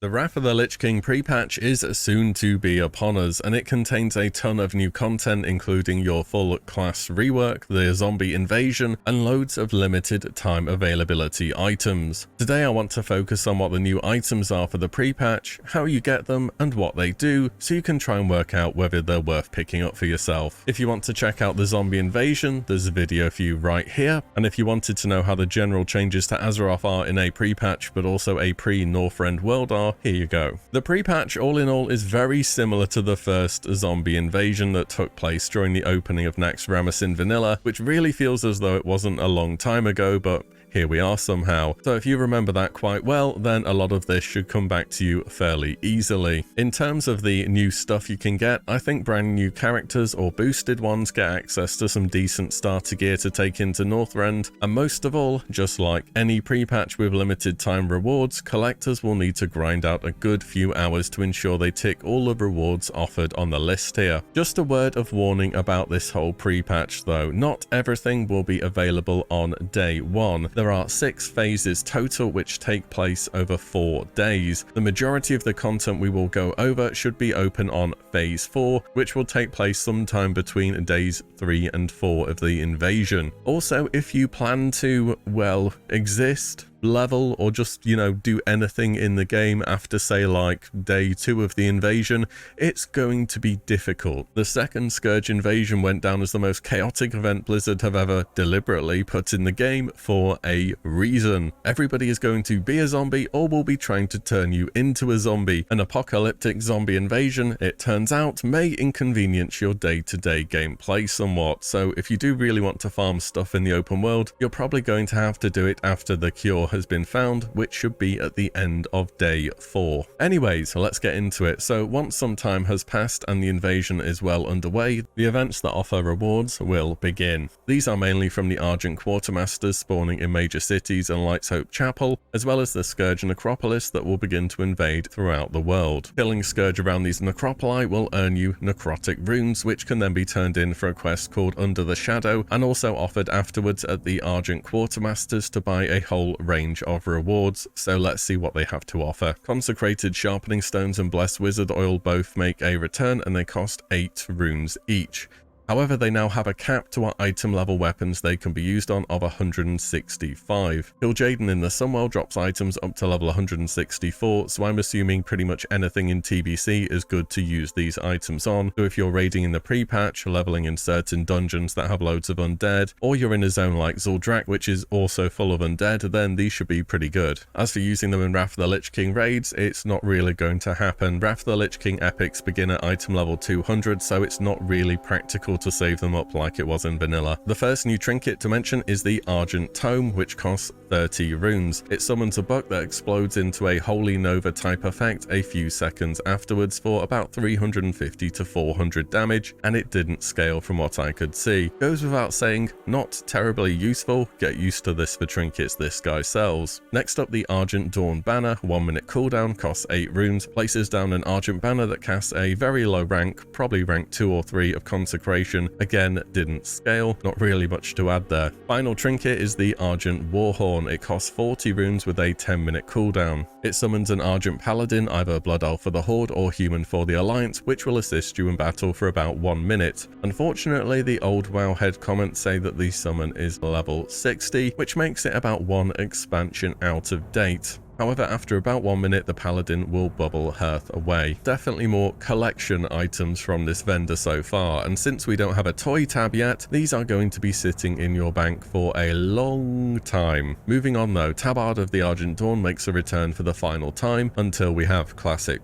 The Wrath of the Lich King pre-patch is soon to be upon us, and it contains a ton of new content including your full class rework, the zombie invasion, and loads of limited time availability items. Today I want to focus on what the new items are for the pre-patch, how you get them, and what they do, so you can try and work out whether they're worth picking up for yourself. If you want to check out the zombie invasion, there's a video for you right here, and if you wanted to know how the general changes to Azeroth are in a pre-patch but also a pre-Northrend world are, here you go. The pre-patch all in all is very similar to the first zombie invasion that took place during the opening of Naxxramas in vanilla, which really feels as though it wasn't a long time ago, but here we are somehow. So if you remember that quite well, then a lot of this should come back to you fairly easily. In terms of the new stuff you can get, I think brand new characters or boosted ones get access to some decent starter gear to take into Northrend, and most of all, just like any pre-patch with limited time rewards, collectors will need to grind out a good few hours to ensure they tick all the rewards offered on the list here. Just a word of warning about this whole pre-patch though, not everything will be available on day one. There are 6 phases total which take place over 4 days. The majority of the content we will go over should be open on phase 4, which will take place sometime between days 3 and 4 of the invasion. Also, if you plan to, well, exist, level, or just, you know, do anything in the game after say like day 2 of the invasion, it's going to be difficult. The second Scourge invasion went down as the most chaotic event Blizzard have ever deliberately put in the game for a reason. Everybody is going to be a zombie or will be trying to turn you into a zombie. An apocalyptic zombie invasion, it turns out, may inconvenience your day-to-day gameplay somewhat, so if you do really want to farm stuff in the open world, you're probably going to have to do it after the cure has been found, which should be at the end of day 4. Anyways, let's get into it. So once some time has passed and the invasion is well underway, the events that offer rewards will begin. These are mainly from the Argent quartermasters spawning in major cities and Light's Hope Chapel, as well as the Scourge necropolis that will begin to invade throughout the world. Killing Scourge around these necropoli will earn you necrotic runes, which can then be turned in for a quest called Under the Shadow, and also offered afterwards at the Argent quartermasters to buy a whole range of rewards, so let's see what they have to offer. Consecrated sharpening stones and blessed wizard oil both make a return and they cost 8 runes each. However, they now have a cap to what item level weapons they can be used on of 165. Kil'jaeden in the Sunwell drops items up to level 164, so I'm assuming pretty much anything in TBC is good to use these items on. So if you're raiding in the pre-patch, leveling in certain dungeons that have loads of undead, or you're in a zone like Zul'Drak which is also full of undead, then these should be pretty good. As for using them in Wrath of the Lich King raids, it's not really going to happen. Wrath of the Lich King epics begin at item level 200, so it's not really practical to save them up like it was in vanilla. The first new trinket to mention is the Argent Tome, which costs 30 runes. It summons a buck that explodes into a Holy Nova type effect a few seconds afterwards for about 350 to 400 damage, and it didn't scale from what I could see. Goes without saying, not terribly useful. Get used to this for trinkets this guy sells. Next up, the Argent Dawn Banner, 1 minute cooldown, costs 8 runes, places down an Argent banner that casts a very low rank, probably rank 2 or 3 of consecration. Again, didn't scale, not really much to add there. Final trinket is the Argent Warhorn. It costs 40 runes with a 10-minute cooldown. It summons an Argent Paladin, either Blood Elf for the Horde or Human for the Alliance, which will assist you in battle for about 1 minute. Unfortunately, the old Wowhead comments say that the summon is level 60, which makes it about 1 expansion out of date. However, after about 1 minute, the Paladin will bubble Hearth away. Definitely more collection items from this vendor so far, and since we don't have a toy tab yet, these are going to be sitting in your bank for a long time. Moving on though, Tabard of the Argent Dawn makes a return for the final time, until we have Classic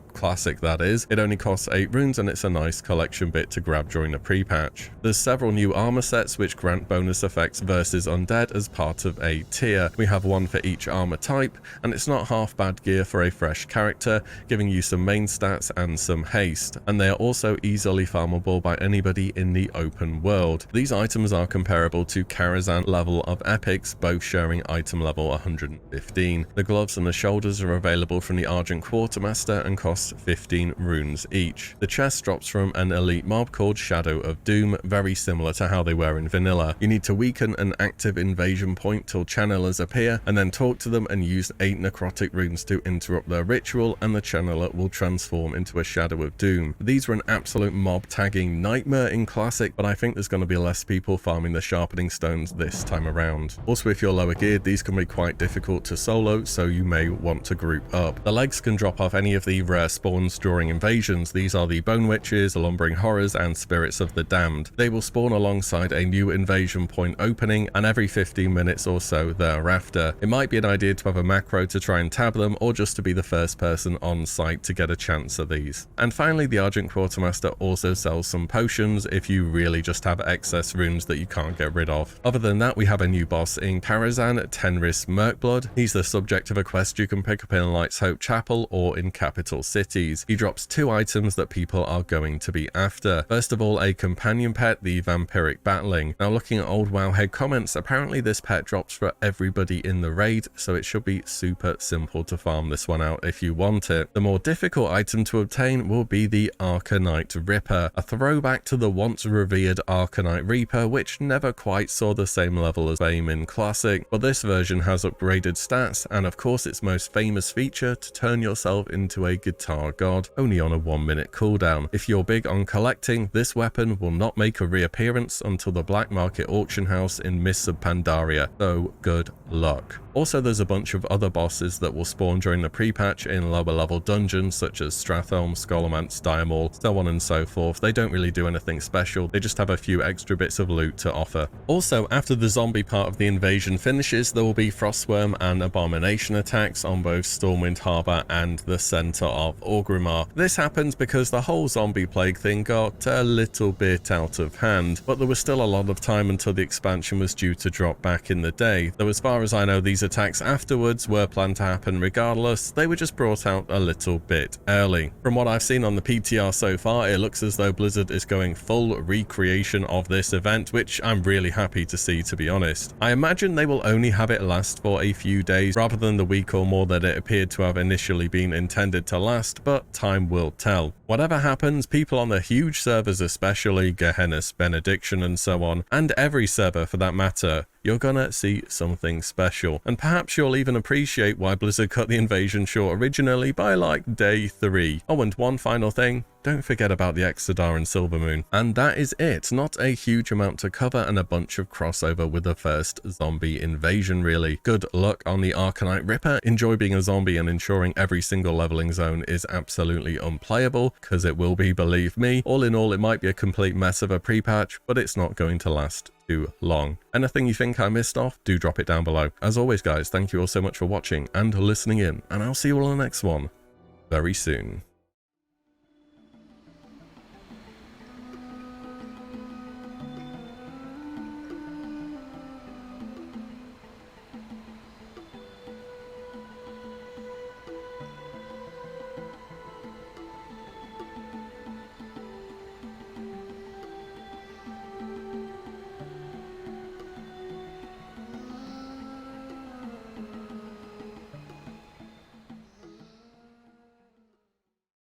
that is. It only costs 8 runes and it's a nice collection bit to grab during the pre-patch. There's several new armor sets which grant bonus effects versus undead as part of a tier. We have one for each armor type, and it's not half bad gear for a fresh character, giving you some main stats and some haste, and they are also easily farmable by anybody in the open world. These items are comparable to Karazhan level of epics, both sharing item level 115. The gloves and the shoulders are available from the Argent quartermaster and cost 15 runes each. The chest drops from an elite mob called Shadow of Doom, very similar to how they were in vanilla. You need to weaken an active invasion point till channelers appear, and then talk to them and use 8 necrotic chaotic runes to interrupt their ritual, and the channeler will transform into a Shadow of Doom. These were an absolute mob tagging nightmare in Classic, but I think there's going to be less people farming the sharpening stones this time around. Also, if you're lower geared, these can be quite difficult to solo, so you may want to group up. The legs can drop off any of the rare spawns during invasions. These are the Bone Witches, Lumbering Horrors, and Spirits of the Damned. They will spawn alongside a new invasion point opening, and every 15 minutes or so thereafter. It might be an idea to have a macro to try and tab them, or just to be the first person on site to get a chance at these. And finally, the Argent Quartermaster also sells some potions if you really just have excess runes that you can't get rid of. Other than that, we have a new boss in Karazhan, Tenris Merckblood. He's the subject of a quest you can pick up in Light's Hope Chapel or in capital cities. He drops 2 items that people are going to be after. First of all, a companion pet, the Vampiric Battling. Now, looking at old WoWhead comments, apparently this pet drops for everybody in the raid, so it should be super simple to farm this one out if you want it. The more difficult item to obtain will be the Arca Knight Ripper, a throwback to the once revered Arca Knight Reaper, which never quite saw the same level as fame in Classic, but this version has upgraded stats and of course its most famous feature, to turn yourself into a guitar god, only on a 1-minute cooldown. If you're big on collecting, this weapon will not make a reappearance until the black market auction house in Mists of Pandaria, so good luck. Also, there's a bunch of other bosses that will spawn during the pre-patch in lower level dungeons such as Strathelm, Scholomance, Diamol, so on and so forth. They don't really do anything special, they just have a few extra bits of loot to offer. Also, after the zombie part of the invasion finishes, there will be Frostworm and Abomination attacks on both Stormwind Harbour and the centre of Orgrimmar. This happens because the whole zombie plague thing got a little bit out of hand, but there was still a lot of time until the expansion was due to drop back in the day, though as far as I know these attacks afterwards were planned to happen regardless. They were just brought out a little bit early. From what I've seen on the PTR so far, it looks as though Blizzard is going full recreation of this event, which I'm really happy to see, to be honest. I imagine they will only have it last for a few days rather than the week or more that it appeared to have initially been intended to last, but time will tell. Whatever happens, people on the huge servers especially, Gehenna's, Benediction and so on, and every server for that matter, you're gonna see something special. And perhaps you'll even appreciate why Blizzard cut the invasion short originally by like day 3. Oh, and one final thing, don't forget about the Exodar and Silvermoon. And that is it. Not a huge amount to cover and a bunch of crossover with the first zombie invasion really. Good luck on the Arca Knight Ripper. Enjoy being a zombie and ensuring every single leveling zone is absolutely unplayable, because it will be, believe me. All in all, it might be a complete mess of a pre-patch, but it's not going to last too long. Anything you think I missed off, do drop it down below. As always guys, thank you all so much for watching and listening in, and I'll see you all in the next one very soon.